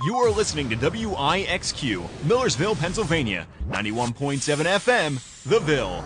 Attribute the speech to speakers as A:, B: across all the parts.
A: You are listening to WIXQ, Millersville, Pennsylvania, 91.7 FM, The Ville.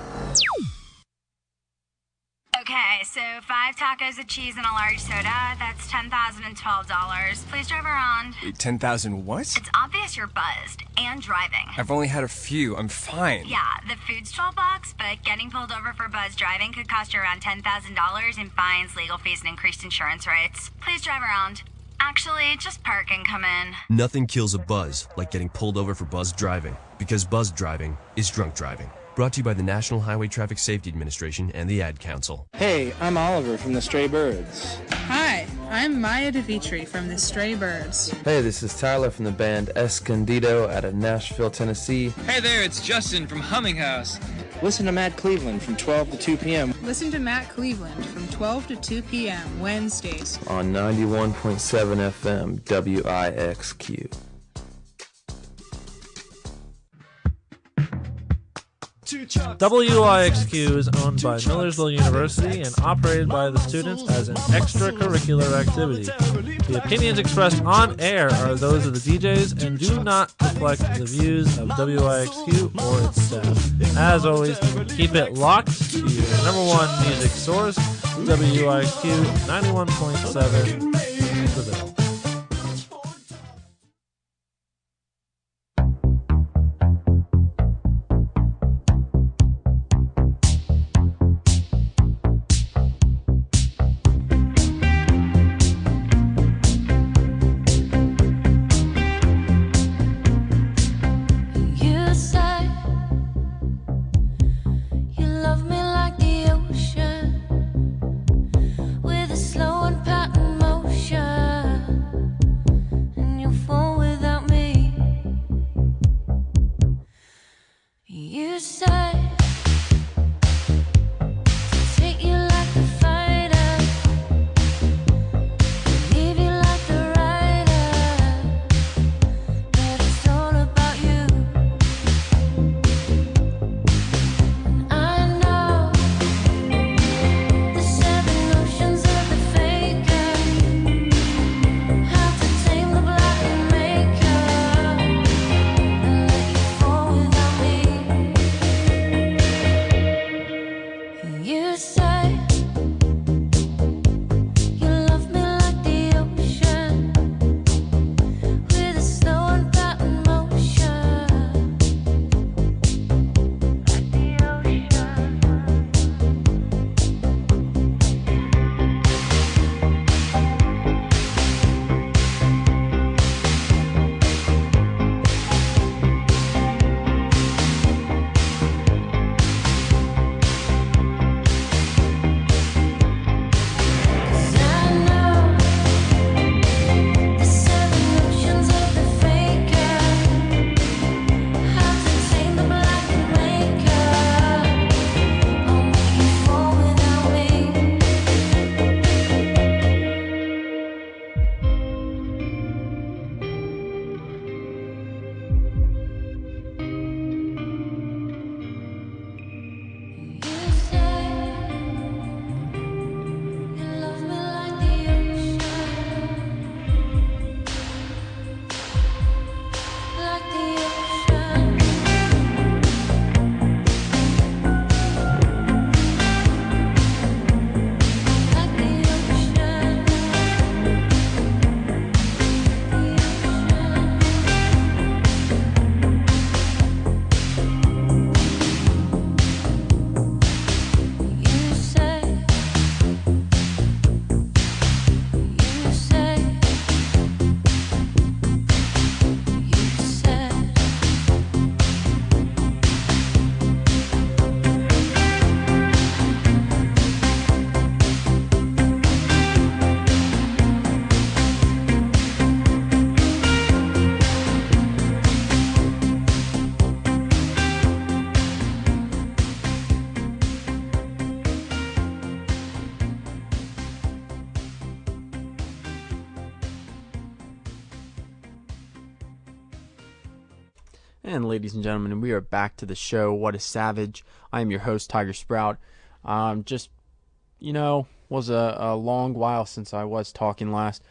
B: Okay, so 5 tacos of cheese and a large soda, that's $10,012. Please drive around.
C: Wait, 10,000 what?
B: It's obvious you're buzzed and driving.
C: I've only had a few. I'm fine.
B: Yeah, the food's $12, but getting pulled over for buzz driving could cost you around $10,000 in fines, legal fees, and increased insurance rates. Please drive around. Actually, just park and come in.
D: Nothing kills a buzz like getting pulled over for buzz driving, because buzz driving is drunk driving. Brought to you by the National Highway Traffic Safety Administration and the Ad Council.
E: Hey, I'm Oliver from the Stray Birds.
F: Hi, I'm Maya DeVitri from the Stray Birds.
E: Hey, this is Tyler from the band Escondido out of Nashville, Tennessee.
G: Hey there, it's Justin from Humming House.
E: Listen to Matt Cleveland from 12 to 2 p.m.
F: Listen to Matt Cleveland from 12 to 2 p.m. Wednesdays
E: on 91.7 FM WIXQ.
H: WIXQ is owned by Millersville University and operated by the students as an extracurricular activity. The opinions expressed on air are those of the DJs and do not reflect the views of WIXQ or its staff. As always, keep it locked to your number one music source, WIXQ 91.7 The Ville.
I: And ladies and gentlemen, we are back to the show, What is Savage? I am your host, Tiger Sprout. Was a long while since I was talking last.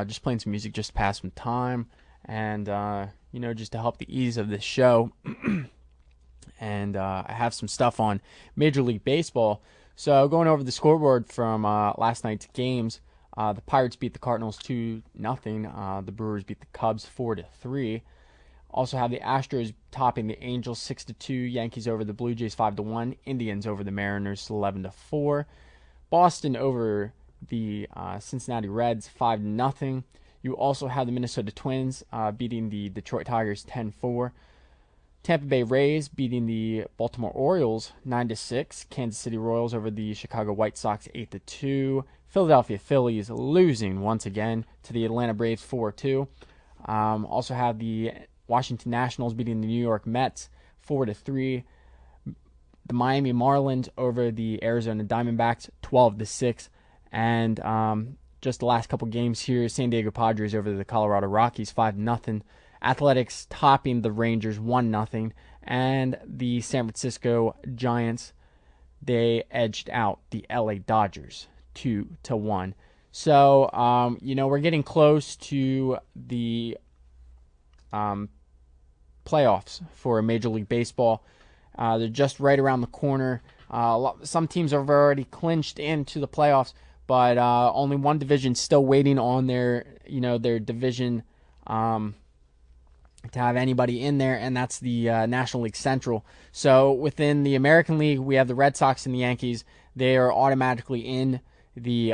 I: Just playing some music just to pass some time. and just to help the ease of this show. And I have some stuff on Major League Baseball. So going over the scoreboard from last night's games, the Pirates beat the Cardinals 2-0. The Brewers beat the Cubs 4-3. Also have the Astros topping the Angels 6-2. Yankees over the Blue Jays 5-1. Indians over the Mariners 11-4. Boston over the Cincinnati Reds 5-0. You also have the Minnesota Twins beating the Detroit Tigers 10-4. Tampa Bay Rays beating the Baltimore Orioles 9-6. Kansas City Royals over the Chicago White Sox 8-2. Philadelphia Phillies losing once again to the Atlanta Braves 4-2. Also have the Washington Nationals beating the New York Mets 4-3. The Miami Marlins over the Arizona Diamondbacks 12-6. And just the last couple games here, San Diego Padres over the Colorado Rockies 5-0. Athletics topping the Rangers 1-0, and the San Francisco Giants, they edged out the LA Dodgers 2-1. So we're getting close to the playoffs for Major League Baseball. They're just right around the corner. Some teams have already clinched into the playoffs, but only one division still waiting on their division to have anybody in there, and that's the National League Central. So within the American League, we have the Red Sox and the Yankees. They are automatically in the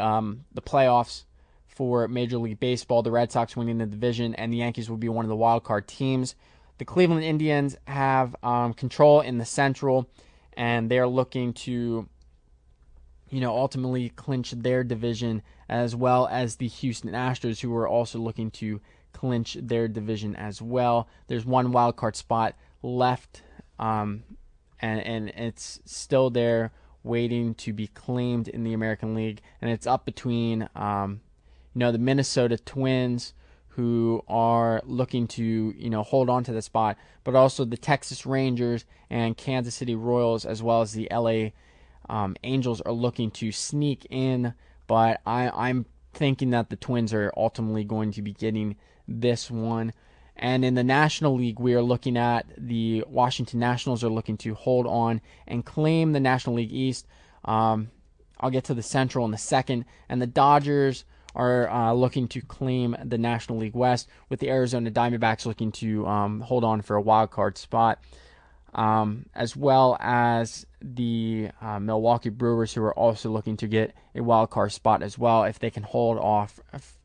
I: playoffs for Major League Baseball. The Red Sox winning the division, and the Yankees will be one of the wild card teams. The Cleveland Indians have control in the Central, and they're looking to ultimately clinch their division, as well as the Houston Astros, who are also looking to clinch their division as well. There's one wild card spot left, and it's still there waiting to be claimed in the American League, and it's up between the Minnesota Twins, who are looking to hold on to the spot, but also the Texas Rangers and Kansas City Royals, as well as the LA Angels, are looking to sneak in, but I'm thinking that the Twins are ultimately going to be getting this one. And in the National League, we are looking at the Washington Nationals are looking to hold on and claim the National League East. I'll get to the Central in a second. And the Dodgers are looking to claim the National League West, with the Arizona Diamondbacks looking to hold on for a wild card spot, as well as the Milwaukee Brewers, who are also looking to get a wild card spot as well, if they can hold off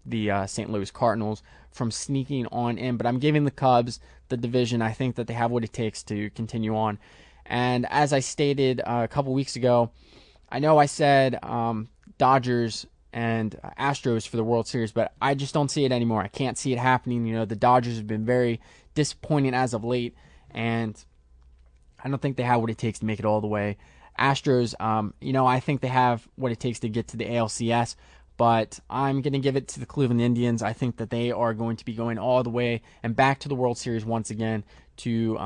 I: the St. Louis Cardinals from sneaking on in. But I'm giving the Cubs the division. I think that they have what it takes to continue on. And as I stated a couple weeks ago, I know I said Dodgers and Astros for the World Series, but I just don't see it anymore. I can't see it happening. The Dodgers have been very disappointing as of late, and I don't think they have what it takes to make it all the way. Astros, I think they have what it takes to get to the ALCS, but I'm going to give it to the Cleveland Indians. I think that they are going to be going all the way and back to the World Series once again to,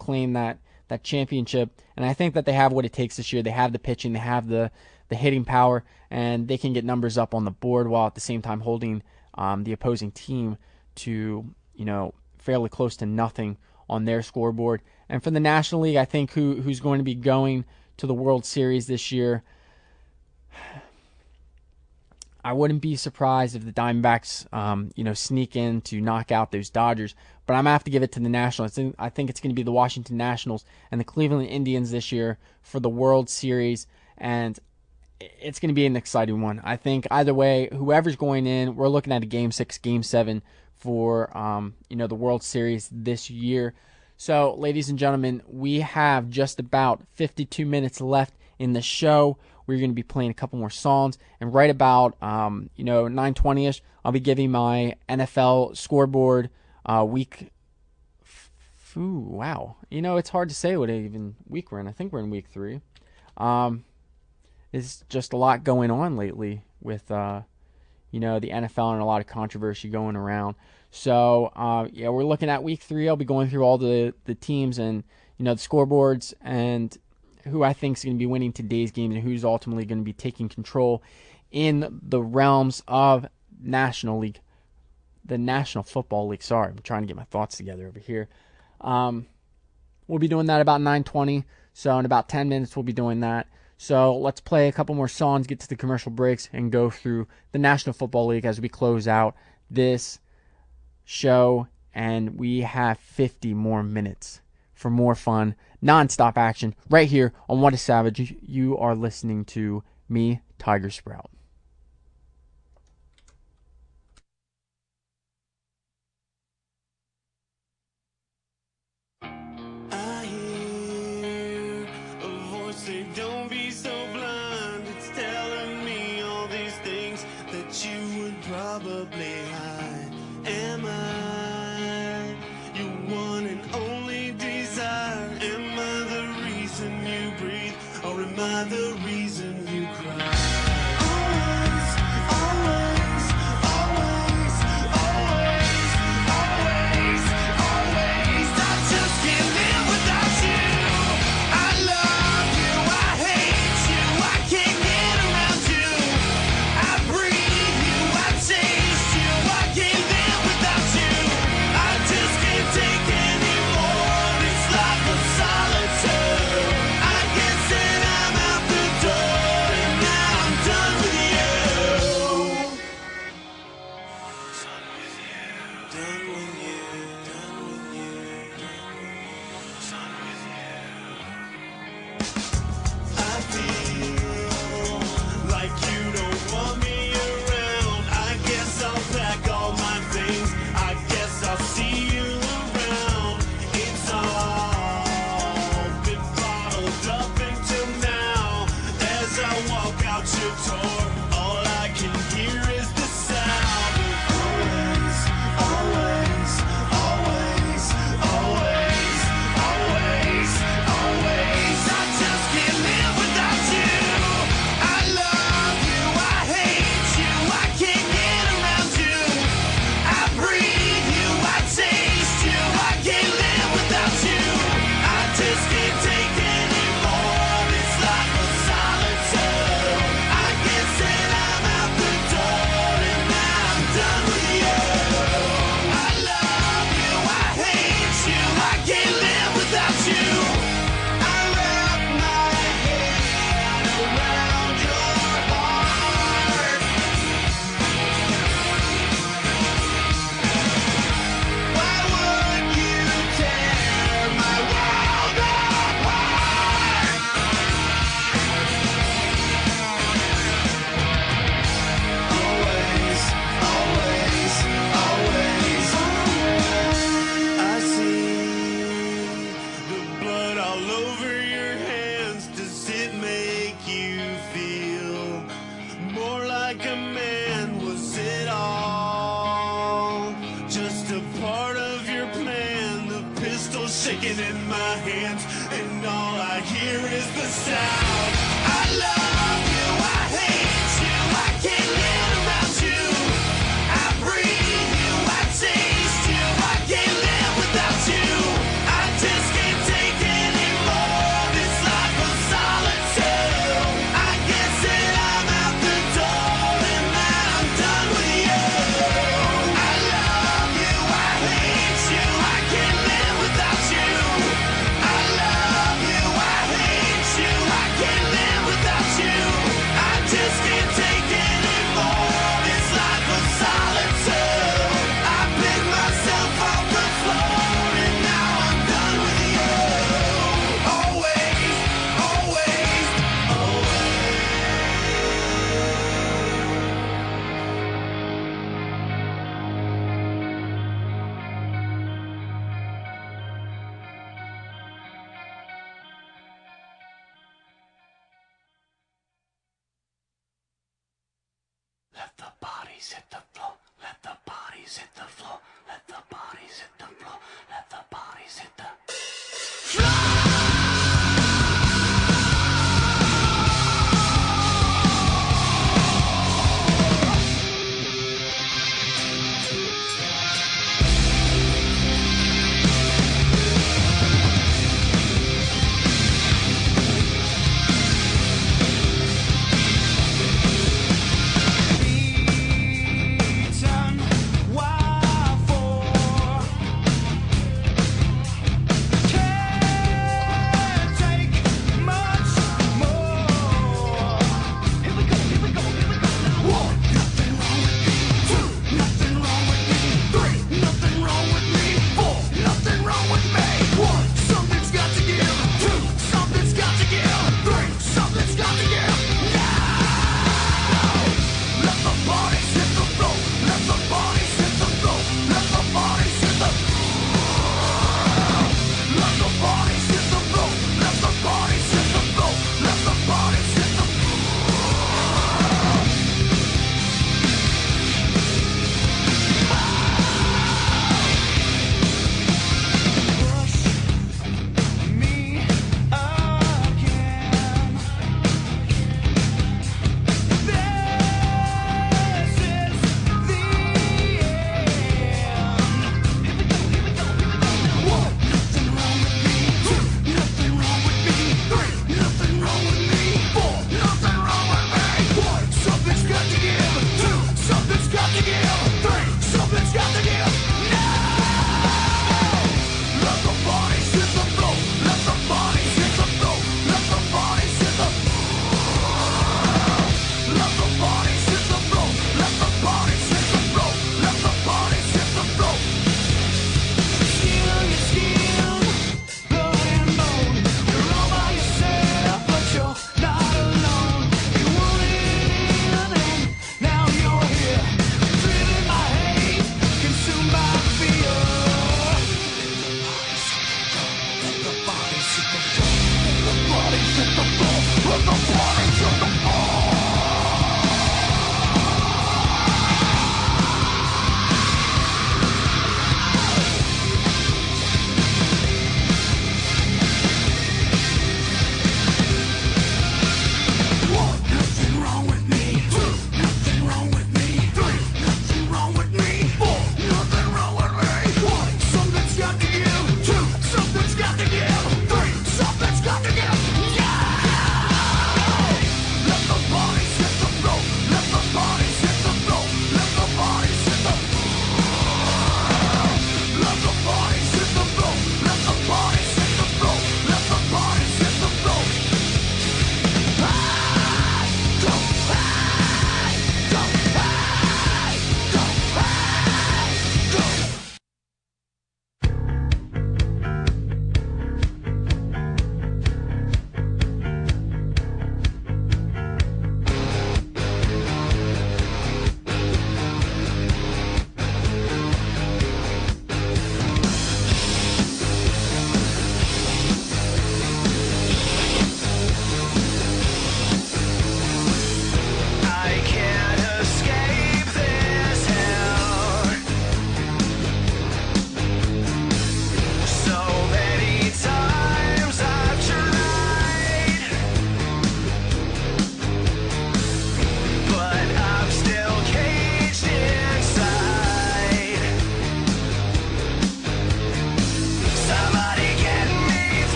I: claim that championship. And I think that they have what it takes this year. They have the pitching, they have the hitting power, and they can get numbers up on the board while at the same time holding the opposing team to, fairly close to nothing on their scoreboard. And for the National League, I think who's going to be going to the World Series this year, I wouldn't be surprised if the Diamondbacks, sneak in to knock out those Dodgers. But I'm going to have to give it to the Nationals. I think it's going to be the Washington Nationals and the Cleveland Indians this year for the World Series. And it's going to be an exciting one. I think either way, whoever's going in, we're looking at a Game 6, Game 7 for, the World Series this year. So, ladies and gentlemen, we have just about 52 minutes left in the show. We're going to be playing a couple more songs, and right about 9:20ish, I'll be giving my NFL scoreboard week. Wow, it's hard to say what even week we're in. I think we're in week 3. There's just a lot going on lately with the NFL, and a lot of controversy going around. So we're looking at week 3. I'll be going through all the teams and the scoreboards and who I think is going to be winning today's games and who's ultimately going to be taking control in the realms of National League the National Football League. Sorry, I'm trying to get my thoughts together over here. We'll be doing that about 9:20. So in about 10 minutes, we'll be doing that. So let's play a couple more songs, get to the commercial breaks, and go through the National Football League as we close out this show. And we have 50 more minutes for more fun, non-stop action right here on What is Savage. You are listening to me, Tiger Sprout.
J: I hear a voice say, don't be so blind. It's telling me all these things that you would probably hide. Am I your one and only desire? Am I the reason you breathe, or am I the reason you cry? Always, always, always, always, always, always. I just can't live without you. I love you, I hate you, I can't get around you. I breathe you, I taste you, I can't live without you. I just can't take anymore. It's like a solitude. I guess that I'm out the door, and now I'm done with you. Done with you. Done with you. Done with you. Done with you. I feel like you don't want me around. I guess I'll pack all my things. I guess I'll see you around. It's all been bottled up until now. As I walk out your door, all I can hear is the sound of always, always, always, always, always, always. I just can't live without you. I love you, I hate you, I can't get around you. I breathe you, I taste you, I can't live without you. I just can't take anymore. It's like a solitude. I guess that I'm out the door, and now I'm done with you. I love you, I hate you, I can't live without you. I wrap my head around your heart. Why would you tear my world apart? Always, always, always, I see the blood all over your hands. Does it make you feel more like a man? Was it all just a part of your plan? The pistol shaking in my hands, and all I hear is the sound. I love you, I hate you, I can't live around you. I breathe you, I taste you, I can't live without you. I just can't take anymore. It's like a solitude. I guess that I'm out the door, and now I'm done with you. I love you, I hate you, I can't live without you. I love you, I hate you, I can't live without you. I just can't take anymore. It's like a solitude. I pick myself off the floor, and now I'm done with you. Always, always, let the bodies hit the floor. Let the bodies hit the floor. Let the bodies hit the floor. Let the bodies hit the reason why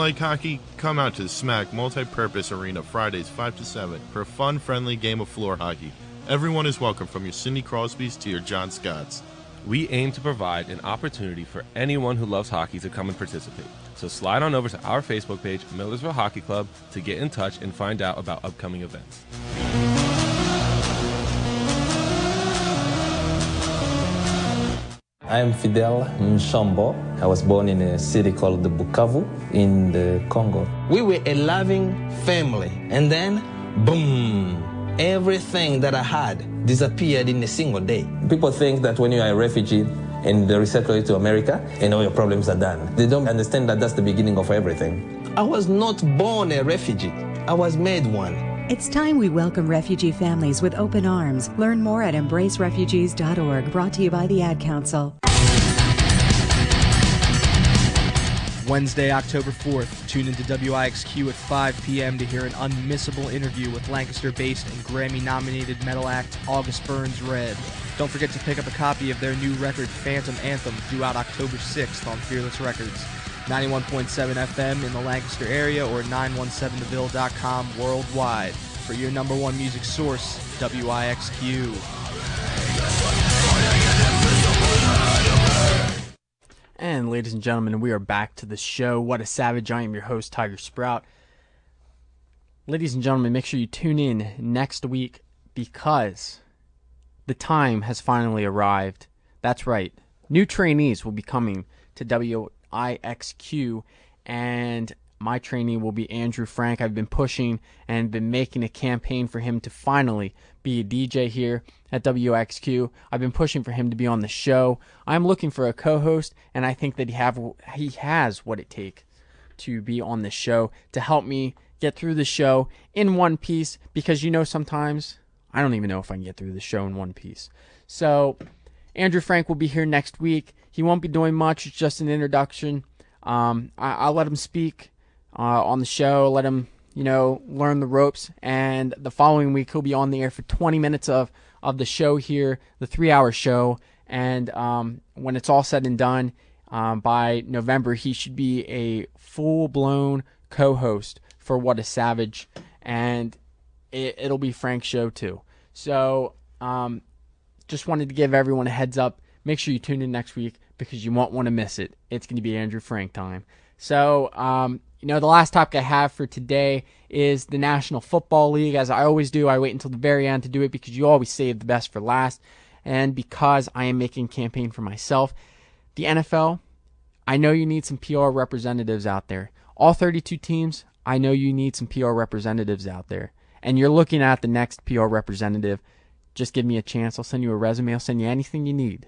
K: like hockey? Come out to the Smack Multi-Purpose Arena Fridays 5 to 7 for a fun, friendly game of floor hockey. Everyone is welcome, from your Sidney Crosbys to your John Scotts.
L: We aim to provide an opportunity for anyone who loves hockey to come and participate. So slide on over to our Facebook page, Millersville Hockey Club, to get in touch and find out about upcoming events.
M: I am Fidel Nshambo. I was born in a city called Bukavu in the Congo. We were a loving family, and then, boom, everything that I had disappeared in a single day. People think that when you are a refugee and they resettle you to America, and all your problems are done. They don't understand that that's the beginning of everything. I was not born a refugee. I was made one.
N: It's time we welcome refugee families with open arms. Learn more at embracerefugees.org, brought to you by the Ad Council.
O: Wednesday, October 4th, tune into WIXQ at 5 p.m. to hear an unmissable interview with Lancaster-based and Grammy-nominated metal act August Burns Red. Don't forget to pick up a copy of their new record, Phantom Anthem, due out October 6th on Fearless Records. 91.7 FM in the Lancaster area or 917theville.com worldwide. For your number one music source, WIXQ.
I: And ladies and gentlemen, we are back to the show. What a Savage. I am your host, Tiger Sprout. Ladies and gentlemen, make sure you tune in next week because the time has finally arrived. That's right. New trainees will be coming to WIXQ, and my trainee will be Andrew Frank. I've been pushing and been making a campaign for him to finally be a DJ here at WIXQ. I've been pushing for him to be on the show. I'm looking for a co-host, and I think that he has what it takes to be on the show, to help me get through the show in one piece, because sometimes I don't even know if I can get through the show in one piece. So Andrew Frank will be here next week. He won't be doing much. It's just an introduction. I'll let him speak on the show, let him, learn the ropes. And the following week, he'll be on the air for 20 minutes of the show here, the 3-hour show. And when it's all said and done, by November, he should be a full-blown co-host for What a Savage. And it'll be Frank's show, too. So just wanted to give everyone a heads up. Make sure you tune in next week because you won't want to miss it. It's going to be Andrew Frank time. So, the last topic I have for today is the National Football League. As I always do, I wait until the very end to do it because you always save the best for last. And because I am making a campaign for myself, the NFL, I know you need some PR representatives out there. All 32 teams, I know you need some PR representatives out there. And you're looking at the next PR representative. Just give me a chance. I'll send you a resume. I'll send you anything you need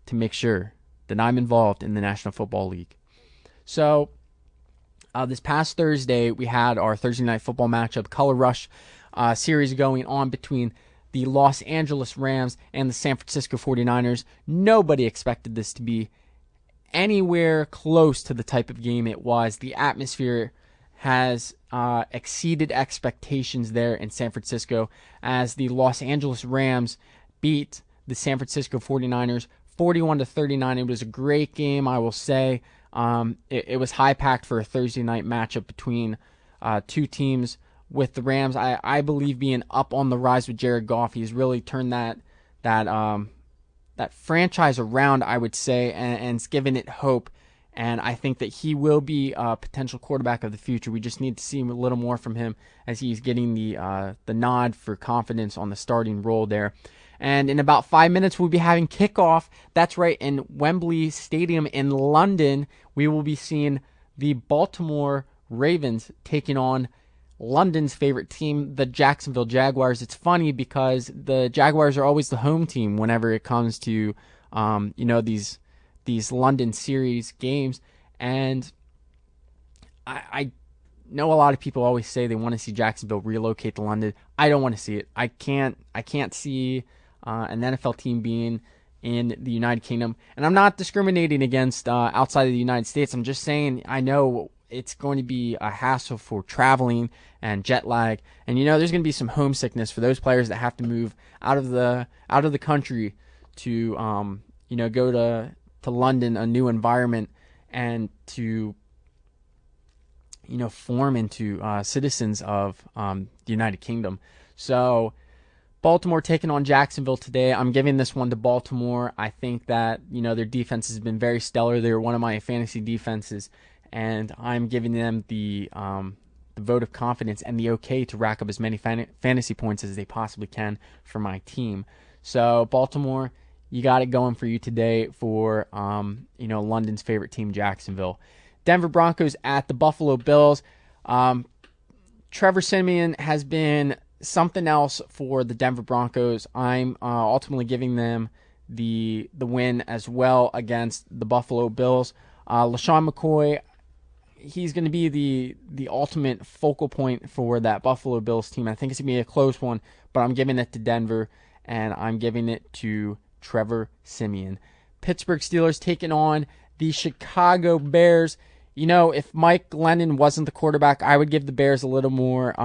I: to make sure that I'm involved in the National Football League. So, this past Thursday, we had our Thursday Night Football matchup, Color Rush series going on between the Los Angeles Rams and the San Francisco 49ers. Nobody expected this to be anywhere close to the type of game it was. The atmosphere has exceeded expectations there in San Francisco as the Los Angeles Rams beat the San Francisco 49ers 41-39. It was a great game, I will say. It was high-packed for a Thursday night matchup between two teams, with the Rams, I believe, being up on the rise with Jared Goff. He's really turned that franchise around, I would say, and it's given it hope. And I think that he will be a potential quarterback of the future. We just need to see a little more from him as he's getting the nod for confidence on the starting role there. And in about 5 minutes, we'll be having kickoff. That's right, in Wembley Stadium in London. We will be seeing the Baltimore Ravens taking on London's favorite team, the Jacksonville Jaguars. It's funny because the Jaguars are always the home team whenever it comes to these London series games. And I know a lot of people always say they want to see Jacksonville relocate to London. I don't want to see it. I can't see an NFL team being in the United Kingdom. And I'm not discriminating against outside of the United States. I'm just saying I know it's going to be a hassle for traveling and jet lag. And there's going to be some homesickness for those players that have to move out of the country to go to London, a new environment, and to form into citizens of the United Kingdom. So Baltimore taking on Jacksonville today. I'm giving this one to Baltimore. I think that, their defense has been very stellar. They're one of my fantasy defenses, and I'm giving them the vote of confidence and the okay to rack up as many fantasy points as they possibly can for my team. So Baltimore, you got it going for you today for, London's favorite team, Jacksonville. Denver Broncos at the Buffalo Bills. Trevor Siemian has been something else for the Denver Broncos. I'm ultimately giving them the win as well against the Buffalo Bills. LaShawn McCoy, he's going to be the ultimate focal point for that Buffalo Bills team. I think it's going to be a close one, but I'm giving it to Denver, and I'm giving it to Trevor Siemian. Pittsburgh Steelers taking on the Chicago Bears. If Mike Glennon wasn't the quarterback, I would give the Bears a little more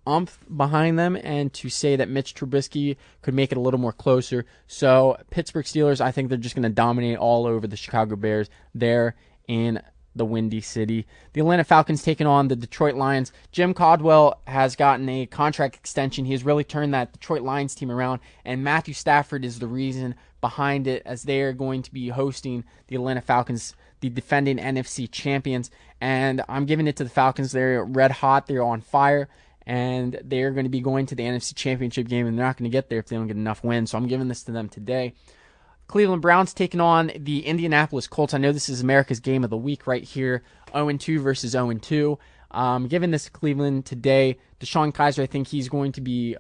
I: oomph behind them, and to say that Mitch Trubisky could make it a little more closer. So Pittsburgh Steelers, I think they're just going to dominate all over the Chicago Bears there in the Windy City. The Atlanta Falcons taking on the Detroit Lions. Jim Caldwell has gotten a contract extension. He has really turned that Detroit Lions team around, and Matthew Stafford is the reason behind it, as they are going to be hosting the Atlanta Falcons, the defending NFC champions. And I'm giving it to the Falcons. They're red hot. They're on fire. And they're going to be going to the NFC championship game, and they're not going to get there if they don't get enough wins. So I'm giving this to them today. Cleveland Browns taking on the Indianapolis Colts. I know this is America's game of the week right here. 0-2 versus 0-2. Giving this to Cleveland today. DeShone Kizer, I think he's going to be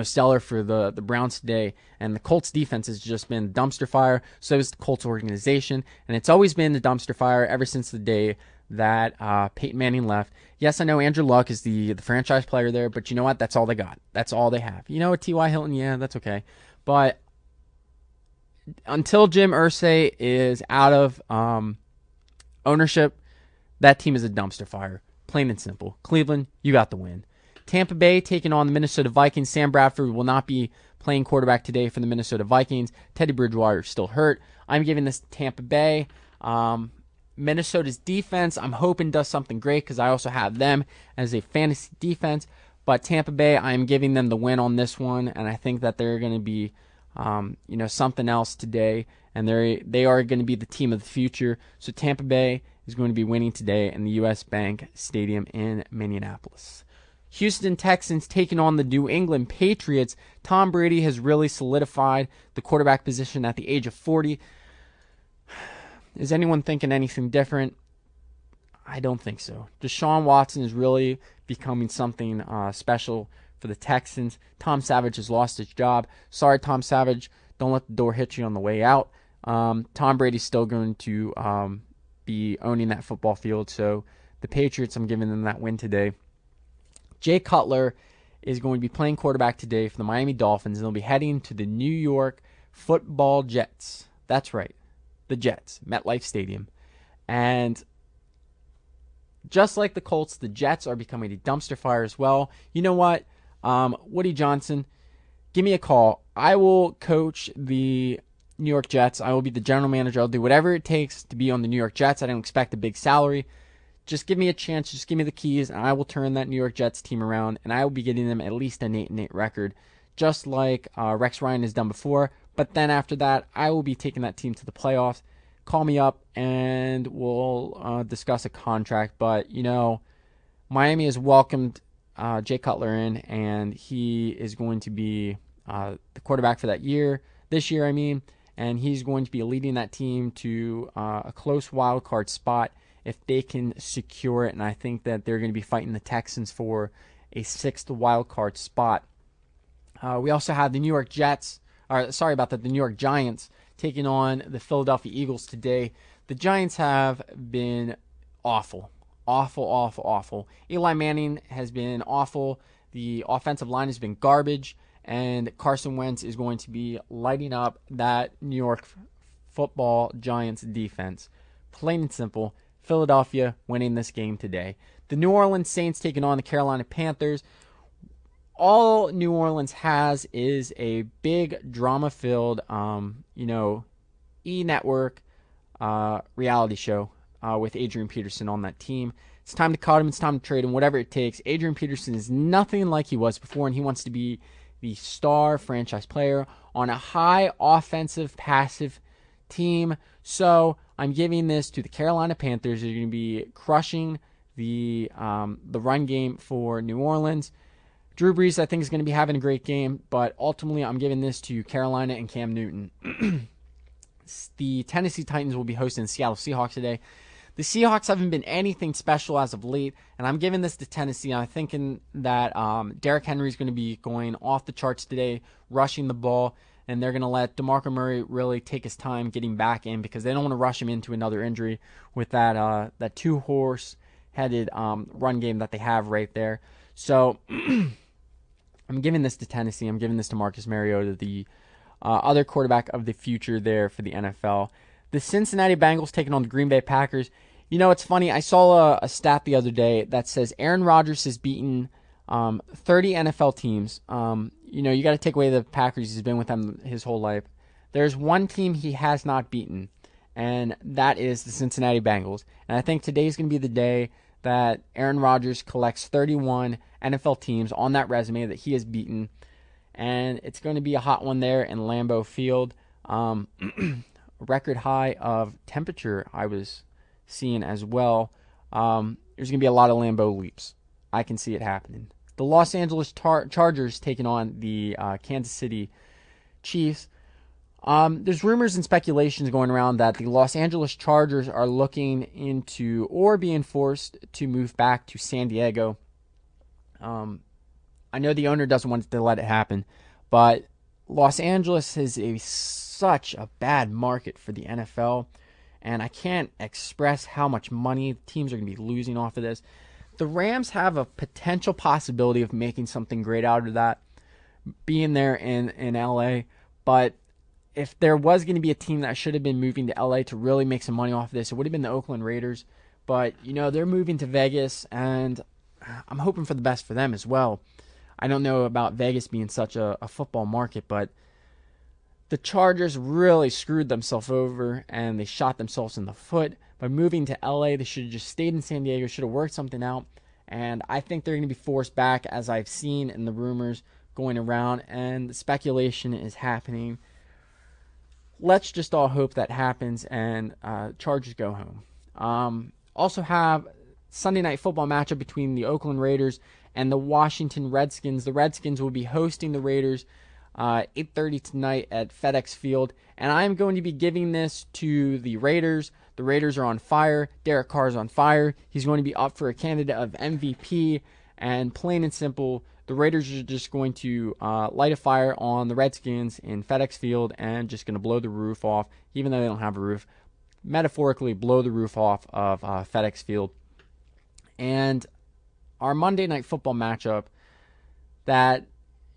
I: stellar for the Browns today. And the Colts defense has just been dumpster fire. So is the Colts organization. And it's always been the dumpster fire ever since the day that Peyton Manning left. Yes, I know Andrew Luck is the franchise player there, but you know what? That's all they got. That's all they have. T.Y. Hilton, yeah, that's okay. But until Jim Irsay is out of ownership, that team is a dumpster fire. Plain and simple. Cleveland, you got the win. Tampa Bay taking on the Minnesota Vikings. Sam Bradford will not be playing quarterback today for the Minnesota Vikings. Teddy Bridgewater is still hurt. I'm giving this to Tampa Bay. Minnesota's defense, I'm hoping, does something great because I also have them as a fantasy defense. But Tampa Bay, I'm giving them the win on this one, and I think that they're going to be something else today, and they are going to be the team of the future. So Tampa Bay is going to be winning today in the U.S. Bank Stadium in Minneapolis. Houston Texans taking on the New England Patriots. Tom Brady has really solidified the quarterback position at the age of 40. Is anyone thinking anything different? I don't think so. Deshaun Watson is really becoming something special for the Texans. Tom Savage has lost his job. Sorry, Tom Savage. Don't let the door hit you on the way out. Tom Brady's still going to be owning that football field. So the Patriots, I'm giving them that win today. Jay Cutler is going to be playing quarterback today for the Miami Dolphins, and they'll be heading to the New York Football Jets. That's right, the Jets, MetLife Stadium. And just like the Colts, the Jets are becoming a dumpster fire as well. You know what? Woody Johnson, give me a call. I will coach the New York Jets. I will be the general manager. I'll do whatever it takes to be on the New York Jets. I don't expect a big salary. Just give me a chance. Just give me the keys, and I will turn that New York Jets team around, and I will be getting them at least an 8-8 record, just like Rex Ryan has done before. But then after that, I will be taking that team to the playoffs. Call me up, and we'll discuss a contract. But, Miami has welcomed Jay Cutler in, and he is going to be the quarterback for that year, this year, and he's going to be leading that team to a close wild card spot if they can secure it. And I think that they're going to be fighting the Texans for a 6th wild card spot. We also have the New York the New York Giants taking on the Philadelphia Eagles today. The Giants have been awful. Eli Manning has been awful. The offensive line has been garbage, and Carson Wentz is going to be lighting up that New York Football Giants defense. Plain and simple, Philadelphia winning this game today. The New Orleans Saints taking on the Carolina Panthers. All New Orleans has is a big drama-filled, E-Network reality show with Adrian Peterson on that team. It's time to cut him. It's time to trade him, whatever it takes. Adrian Peterson is nothing like he was before, and he wants to be the star franchise player on a high offensive, passive team. So I'm giving this to the Carolina Panthers. They're going to be crushing the run game for New Orleans. Drew Brees, I think, is going to be having a great game, but ultimately I'm giving this to Carolina and Cam Newton. The Tennessee Titans will be hosting the Seattle Seahawks today. The Seahawks haven't been anything special as of late, and I'm giving this to Tennessee. I'm thinking that Derrick Henry is going to be going off the charts today, rushing the ball, and they're going to let DeMarco Murray really take his time getting back in because they don't want to rush him into another injury with that two-horse-headed run game that they have right there. So I'm giving this to Tennessee. I'm giving this to Marcus Mariota, the other quarterback of the future there for the NFL. The Cincinnati Bengals taking on the Green Bay Packers. You know, it's funny. I saw a stat the other day that says Aaron Rodgers has beaten 30 NFL teams. You know, you got to take away the Packers. He's been with them his whole life. There's one team he has not beaten, and that is the Cincinnati Bengals. And I think today's going to be the day that Aaron Rodgers collects 31 NFL teams on that resume that he has beaten. And it's going to be a hot one there in Lambeau Field. Record high of temperature I was seeing as well. There's going to be a lot of Lambeau leaps. I can see it happening. The Los Angeles Chargers taking on the Kansas City Chiefs. There's rumors and speculations going around that the Los Angeles Chargers are looking into or being forced to move back to San Diego. I know the owner doesn't want to let it happen, but Los Angeles is such a bad market for the NFL, and I can't express how much money teams are going to be losing off of this. The Rams have a potential possibility of making something great out of that, being there in LA, but if there was going to be a team that should have been moving to LA to really make some money off of this, it would have been the Oakland Raiders. But, you know, they're moving to Vegas, and I'm hoping for the best for them as well. I don't know about Vegas being such a football market, but the Chargers really screwed themselves over, and they shot themselves in the foot. By moving to LA, they should have just stayed in San Diego, should have worked something out. And I think they're going to be forced back, as I've seen in the rumors going around, and the speculation is happening. Let's just all hope that happens and Chargers go home. Also have Sunday night football matchup between the Oakland Raiders and the Washington Redskins. The Redskins will be hosting the Raiders 8:30 tonight at FedEx Field. And I'm going to be giving this to the Raiders. The Raiders are on fire. Derek Carr is on fire. He's going to be up for a candidate of MVP. And plain and simple, the Raiders are just going to light a fire on the Redskins in FedEx Field and just going to blow the roof off, even though they don't have a roof. Metaphorically, blow the roof off of FedEx Field. And our Monday Night Football matchup that,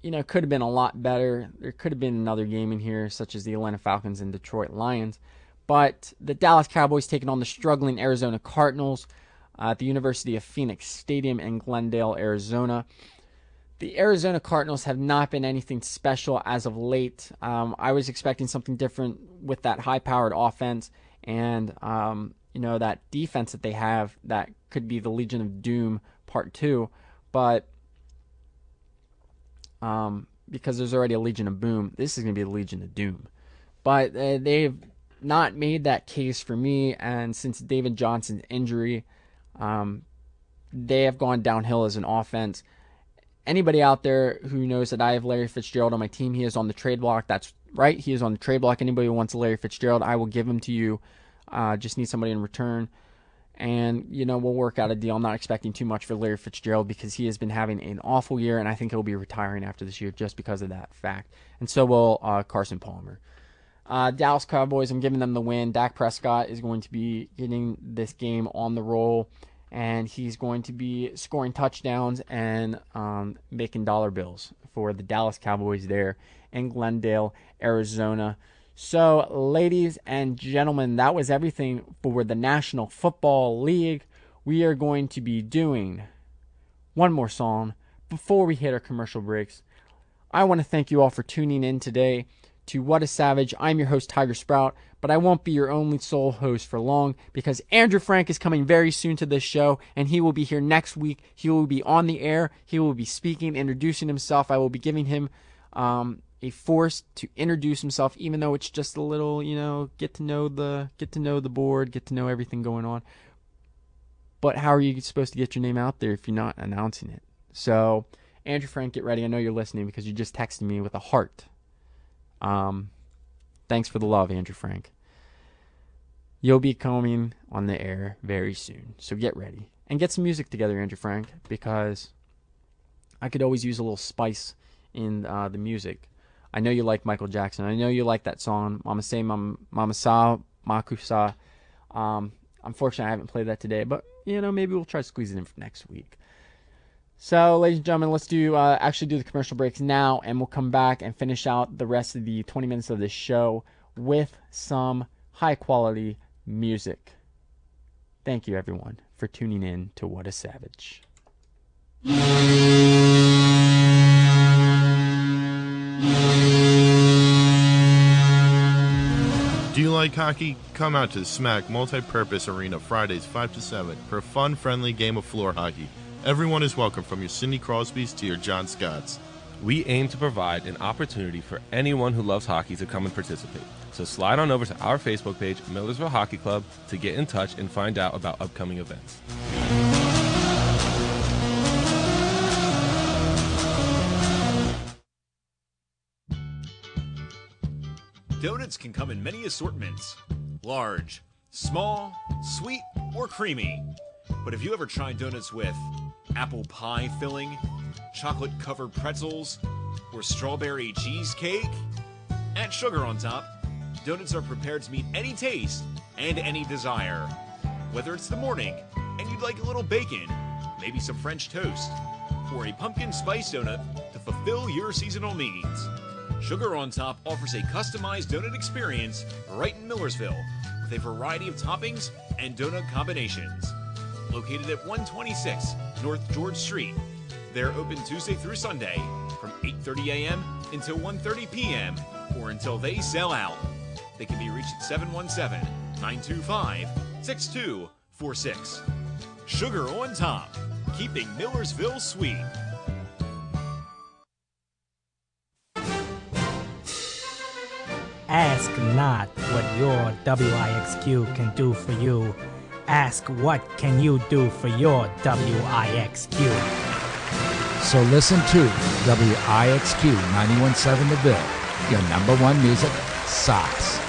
I: you know, could have been a lot better. There could have been another game in here, such as the Atlanta Falcons and Detroit Lions. But the Dallas Cowboys taking on the struggling Arizona Cardinals at the University of Phoenix Stadium in Glendale, Arizona. The Arizona Cardinals have not been anything special as of late. I was expecting something different with that high-powered offense and, you know, that defense that they have that could be the Legion of Doom Part 2. But because there's already a Legion of Boom, this is going to be the Legion of Doom. But they've not made that case for me, and since David Johnson's injury, they have gone downhill as an offense. Anybody out there who knows that I have Larry Fitzgerald on my team, he is on the trade block. That's right, he is on the trade block. Anybody who wants a Larry Fitzgerald, I will give him to you. Just need somebody in return. And, you know, we'll work out a deal. I'm not expecting too much for Larry Fitzgerald because he has been having an awful year, and I think he'll be retiring after this year just because of that fact. And so will Carson Palmer. Dallas Cowboys, I'm giving them the win. Dak Prescott is going to be getting this game on the roll, and he's going to be scoring touchdowns and making dollar bills for the Dallas Cowboys there in Glendale, Arizona. So, ladies and gentlemen, that was everything for the National Football League. We are going to be doing one more song before we hit our commercial breaks. I want to thank you all for tuning in today to What a Savage. I'm your host, Tiger Sprout, but I won't be your only sole host for long because Andrew Frank is coming very soon to this show, and he will be here next week. He will be on the air. He will be speaking, introducing himself. I will be giving him a force to introduce himself, even though it's just a little, get to know the board, get to know everything going on. But how are you supposed to get your name out there if you're not announcing it? So, Andrew Frank, get ready. I know you're listening because you just texted me with a heart. Thanks for the love, Andrew Frank. You'll be coming on the air very soon, so get ready. And get some music together, Andrew Frank, because I could always use a little spice in the music. I know you like Michael Jackson. I know you like that song, Mama Say, Mama Sa, Makusa. Unfortunately, I haven't played that today, but, maybe we'll try to squeeze it in for next week. So, ladies and gentlemen, let's actually do the commercial breaks now, and we'll come back and finish out the rest of the 20 minutes of this show with some high-quality music. Thank you, everyone, for tuning in to What a Savage.
K: Do you like hockey? Come out to the Smack Multi-Purpose Arena Fridays 5 to 7 for a fun, friendly game of floor hockey. Everyone is welcome, from your Sidney Crosbys to your John Scotts.
L: We aim to provide an opportunity for anyone who loves hockey to come and participate. So slide on over to our Facebook page, Millersville Hockey Club, to get in touch and find out about upcoming events.
A: Donuts can come in many assortments. Large, small, sweet, or creamy. But have you ever tried donuts with apple pie filling, chocolate-covered pretzels, or strawberry cheesecake? At Sugar on Top, donuts are prepared to meet any taste and any desire. Whether it's the morning and you'd like a little bacon, maybe some French toast, or a pumpkin spice donut to fulfill your seasonal needs. Sugar on Top offers a customized donut experience right in Millersville with a variety of toppings and donut combinations. Located at 126 North George Street. They're open Tuesday through Sunday from 8:30 a.m. until 1:30 p.m. or until they sell out. They can be reached at 717-925-6246. Sugar on Top, keeping Millersville sweet.
P: Ask not what your WIXQ can do for you. Ask what can you do for your WIXQ.
Q: So listen to WIXQ 91.7 The Ville, your number one music sauce.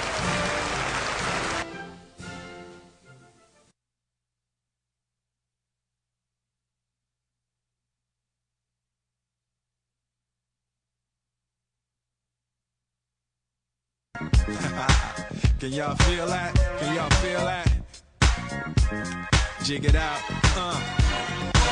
J: Can y'all feel that? Can y'all feel that? Jig it out.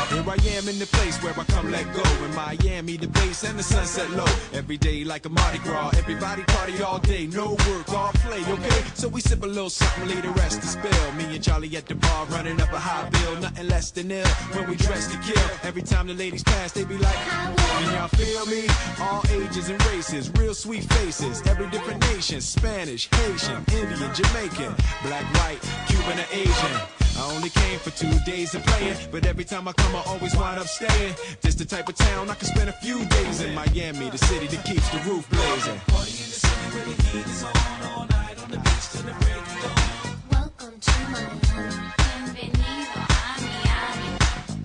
J: Here I am in the place where I come let go. In Miami, the bass and the sunset low. Every day like a Mardi Gras. Everybody party all day. No work, all play, okay? So we sip a little something, leave the rest to spill. Me and Charlie at the bar running up a high bill. Nothing less than ill when we dress to kill. Every time the ladies pass, they be like, can y'all feel me? All ages and races, real sweet faces. Every different nation, Spanish, Haitian, Indian, Jamaican, black, white, Cuban, or Asian. I only came for 2 days of playing, but every time I come I always wind up staying. This the type of town I can spend a few days in. Miami, the city that keeps the roof blazing. Party in the city where the heat is on all night on the beach till the break of dawn. Welcome to Miami, bienvenido a Miami.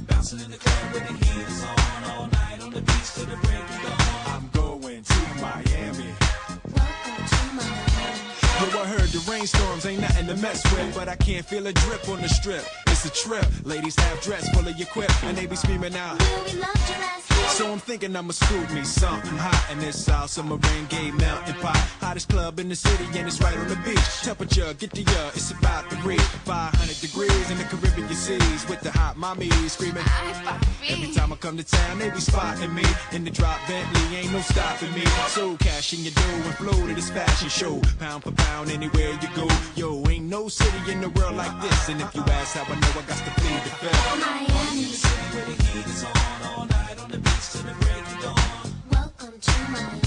J: Bouncing in the club where the heat is on all night on the beach till the break of dawn. I'm going to Miami. Welcome to Miami. Yo, I heard the rainstorms ain't nothing to mess with, but I can't feel a drip on the strip. It's a trip. Ladies have dress full of your quip, and they be screaming out, we love your ass. So I'm thinking I'ma scoop me something hot in this South Submarine Gay Mountain Pot. Hottest club in the city, and it's right on the beach. Temperature, get the it's about to reach 500 degrees in the Caribbean seas with the hot mommies screaming. Every time I come to town, they be spotting me in the drop Bentley, ain't no stopping me. So cash in your dough and flow to this fashion show, pound for pound anywhere you go. Yo, ain't no city in the world like this, and if you ask how I know, I got to plead the fifth. Miami, the city where the heat is on all night on the beach till the break of dawn. Welcome to Miami,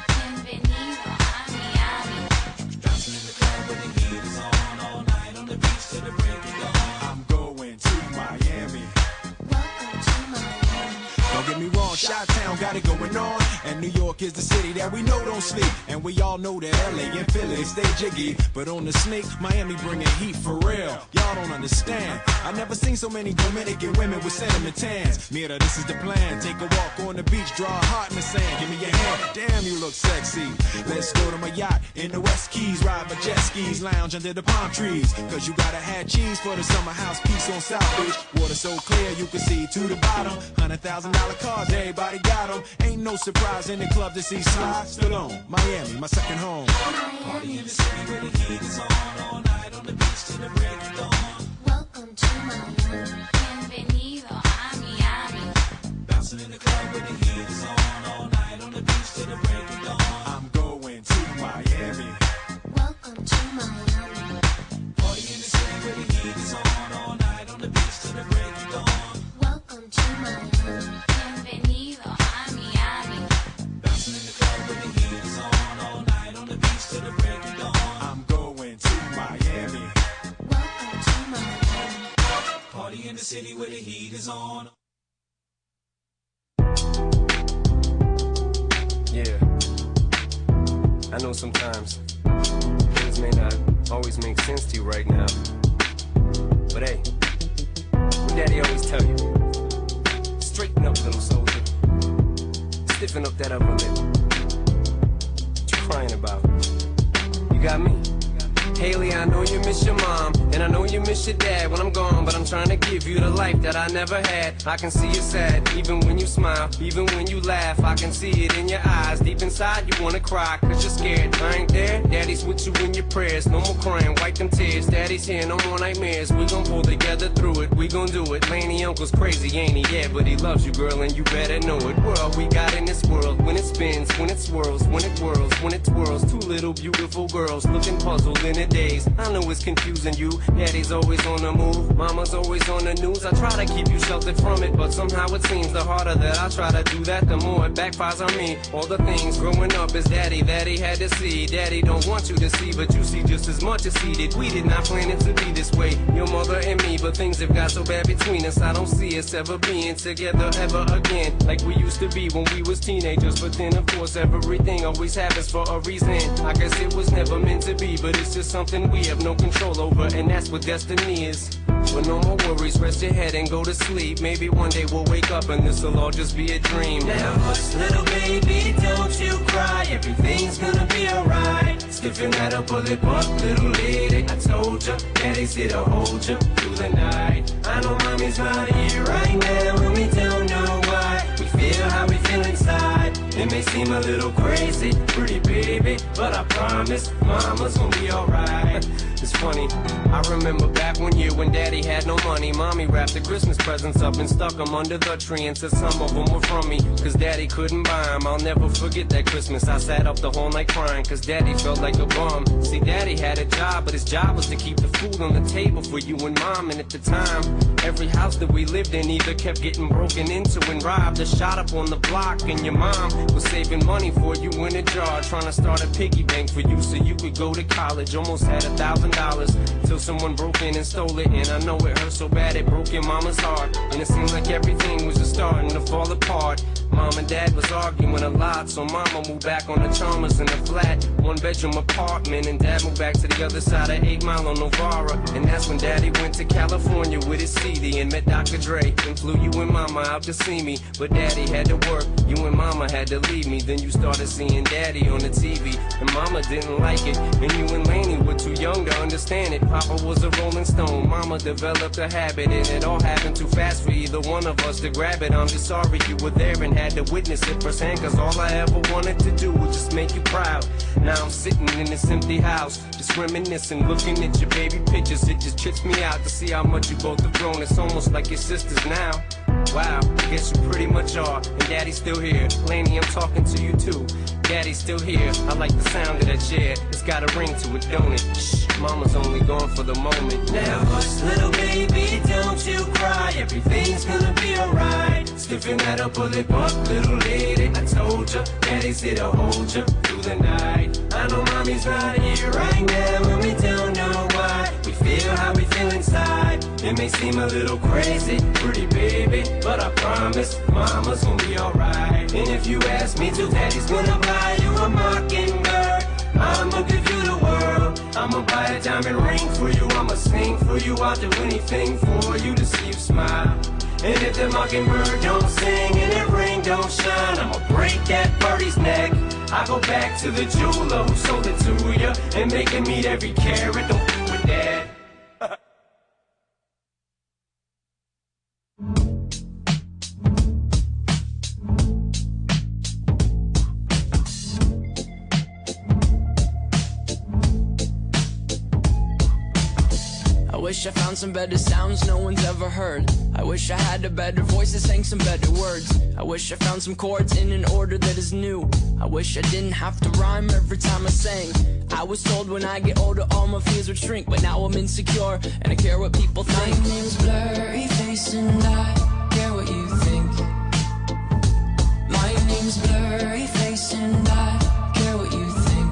J: bienvenido a Miami.
R: York is the city that we know don't sleep. And we all know that LA and Philly stay jiggy. But on the sneak, Miami bringing heat for real. Y'all don't understand. I never seen so many Dominican women with sentiment tans. Mira, this is the plan. Take a walk on the beach, draw a heart in the sand. Give me your hand. Damn, you look sexy. Let's go to my yacht in the West Keys. Ride my jet skis, lounge under the palm trees. Cause you gotta have cheese for the summer house piece on South Beach. Water so clear you can see to the bottom. $100,000 cars, everybody got them. Ain't no surprise in the club to see Sly Stallone. Miami, my second home.
J: Party in the city where the heat is on. All night on the beach till the break of dawn. Welcome to Miami. Bienvenido a Miami. Bouncing in the club where the heat is on. All night on the beach till the break of dawn.
R: I'm going to Miami.
J: Welcome to Miami. Party in the city where the heat is on. All night on the beach till the break of dawn. Welcome to Miami. Bienvenido a Miami. Bouncing in the club where the heat is on. All night on the beach till the break of dawn.
R: I'm going to Miami.
J: Welcome to Miami. Party in the city where the heat is on.
C: Yeah. I know sometimes things may not always make sense to you right now. But hey, what Daddy always tell you, straighten up, little soldier. Stiffen up that upper lip. What you crying about? You got me. Haley, I know you miss your mom, and I know you miss your dad when I'm gone, but I'm trying to give you the life that I never had. I can see you sad, even when you smile, even when you laugh. I can see it in your eyes, deep inside you wanna cry, cause you're scared. I ain't there, Daddy's with you in your prayers. No more crying, wipe them tears. Daddy's here, no more nightmares. We gon' pull together through it, we gon' do it. Laney Uncle's crazy, ain't he? Yeah, but he loves you, girl, and you better know it. We're all we got in this world, when it spins, when it swirls, when it whirls, when it twirls. Two little beautiful girls looking puzzled in it days. I know it's confusing you. Daddy's always on the move, mama's always on the news. I try to keep you sheltered from it, but somehow it seems the harder that I try to do that, the more it backfires on me. All the things growing up is Daddy that he had to see. Daddy don't want you to see, but you see just as much as he did. We did not plan it to be this way, your mother and me, but things have got so bad between us. I don't see us ever being together ever again, like we used to be when we was teenagers. But then of course everything always happens for a reason. I guess it was never meant to be, but it's just something we have no control over, and that's what destiny is. But no more worries, rest your head and go to sleep. Maybe one day we'll wake up and this'll all just be a dream.
J: Now hush, little baby, don't you cry. Everything's gonna be alright. Stiffen that up, pull it up, little lady. I told ya, Daddy's here to hold ya through the night. I know mommy's not here right now, and we don't know why. We feel how we feel inside. It may seem a little crazy, pretty baby, but I promise mama's gonna be alright.
C: It's funny, I remember back one year when Daddy had no money. Mommy wrapped the Christmas presents up and stuck them under the tree and said some of them were from me, cause Daddy couldn't buy them. I'll never forget that Christmas. I sat up the whole night crying, cause Daddy felt like a bum. See, Daddy had a job, but his job was to keep the food on the table for you and Mom. And at the time, every house that we lived in either kept getting broken into and robbed or shot up on the block. And your mom was saving money for you in a jar, trying to start a piggy bank for you so you could go to college. Almost had $1,000 till someone broke in and stole it. And I know it hurt so bad it broke your mama's heart, and it seemed like everything was just starting to fall apart. Mom and Dad was arguing a lot, so Mama moved back on the Chalmers in a flat 1-bedroom apartment, and Dad moved back to the other side of 8 Mile on Novara. And that's when Daddy went to California with his CD and met Dr. Dre, and flew you and Mama out to see me. But Daddy had to work, you and Mama had to leave me. Then you started seeing Daddy on the TV, and Mama didn't like it, and you and Laney were too young to understand it. Papa was a Rolling Stone, Mama developed a habit, and it all happened too fast for either one of us to grab it. I'm just sorry you were there and had to witness it firsthand, cause all I ever wanted to do was just make you proud. Now I'm sitting in this empty house, just reminiscing, looking at your baby pictures. It just trips me out to see how much you both have grown. It's almost like your sisters now. Wow, I guess you pretty much are. And Daddy's still here. Laney, I'm talking to you too. Daddy's still here. I like the sound of that chair. It's got a ring to it, don't it? Shh, Mama's only gone for the moment.
J: Now hush, little baby, don't you cry. Everything's gonna be alright. Stiffen that up, pull it up, little lady. I told ya, Daddy's here to hold ya through the night. I know Mommy's not here right now, and we don't know why. We feel how we feel inside. It
C: It may seem a little crazy, pretty baby, but I promise mama's gonna be alright. And if you ask me to, daddy's gonna buy you a mockingbird. I'ma give you the world. I'ma buy a diamond ring for you. I'ma sing for you. I'll do anything for you to see you smile. And if the mockingbird don't sing and that ring don't shine, I'ma break that birdie's neck. I go back to the jeweler who sold it to ya and make him meet every carat. Don't f with that.
S: I wish I found some better sounds no one's ever heard. I wish I had a better voice that sang some better words. I wish I found some chords in an order that is new. I wish I didn't have to rhyme every time I sang. I was told when I get older all my fears would shrink, but now I'm insecure and I care what people think.
T: My name's Blurry Face and I care what you think. My name's Blurry Face and I care what you think.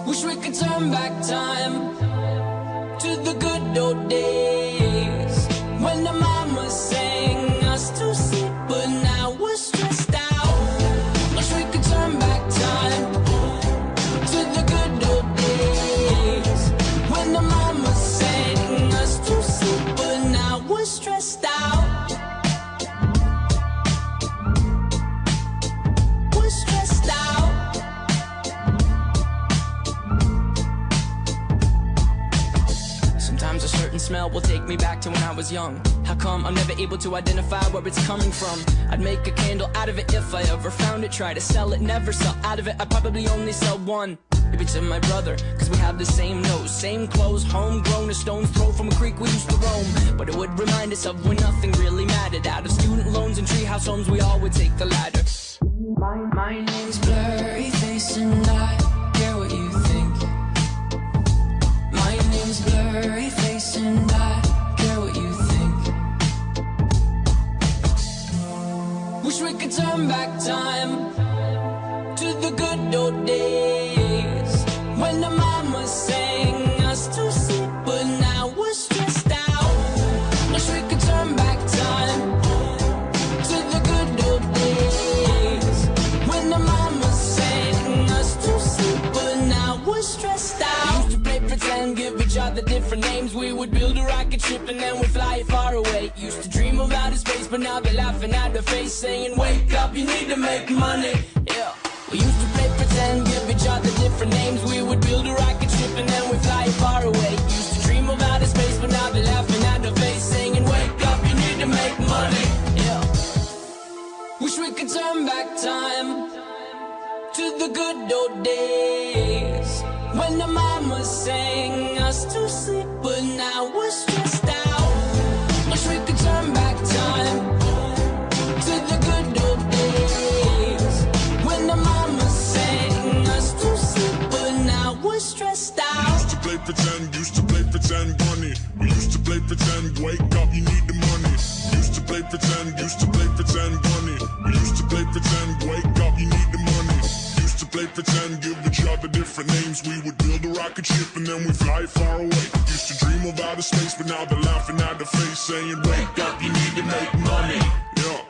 S: Wish we could turn back time to the good old days when the mama sang us to sleep, but now we're stressed out. Wish we could turn back time to the good old days when the mama sang us to sleep, but now we're stressed out. We're stressed out. Sometimes a certain smell will take me back to when I was young. How come I'm never able to identify where it's coming from? I'd make a candle out of it if I ever found it. Try to sell it, never sell out of it. I'd probably only sell one. Maybe to my brother, cause we have the same nose, same clothes, homegrown, a stone's throw from a creek we used to roam. But it would remind us of when nothing really mattered. Out of student loans and treehouse homes, we all would take the ladder.
T: My name's Blurry Face and I care what you think. My name's Blurry Face and I care what you think.
S: Wish we could turn back time to the good old days when the mama sang us to sleep, but now we're stressed out. Wish we could turn back time to the good old days when the mama sang us to sleep, but now we're stressed out. Used to play pretend, give each other different names. We would build a rocket ship and then we'd fly far away. Used to dream of outer space, but now they're laughing at the face, saying, wake up, you need to make money. Yeah. We used to play pretend, give each other different names. We would build a rocket ship and then we'd fly far away. Used to dream of outer space, but now they're laughing at the face, saying, wake up, you need to make money. Yeah. Wish we could turn back time to the good old days when the mama sang us to sleep, but now we're stressed out. Wish we could turn back time to the good old days when the mama sang us to sleep, but now we're stressed out.
U: Used to play pretend, bunny. We used to play pretend, wake up, you need the money. Used to play pretend, bunny. We used to play pretend, wake up, you need the money. Used to play pretend, give each other different names. We would build a rocket ship and then we fly far away. Used to dream of outer space, but now they're laughing at the face, saying, wake up, you need to make money. Yeah.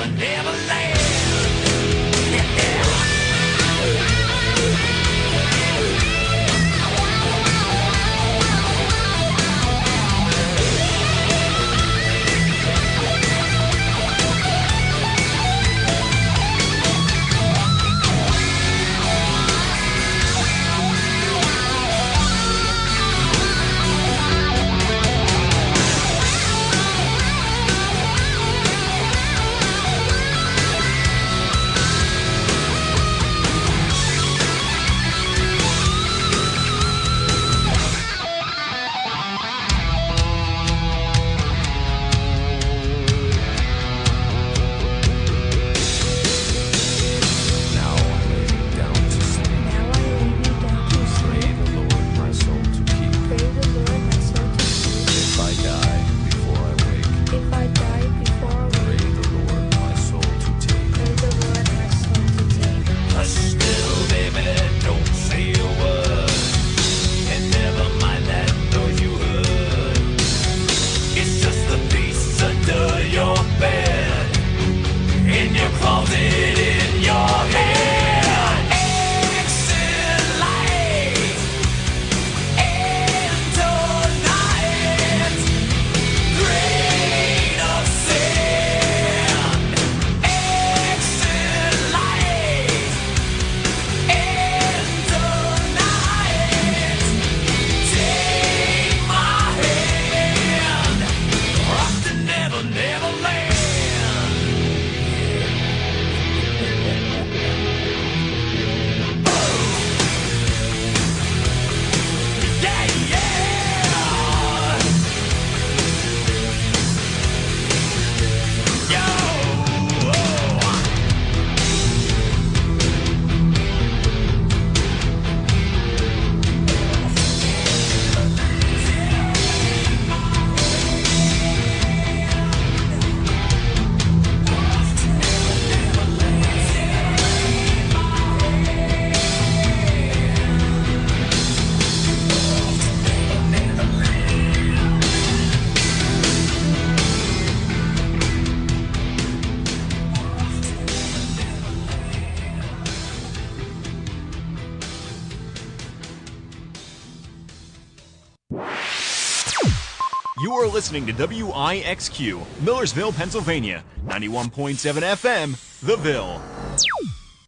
J: never, never land.
A: You are listening to WIXQ, Millersville, Pennsylvania, 91.7 FM, The Ville.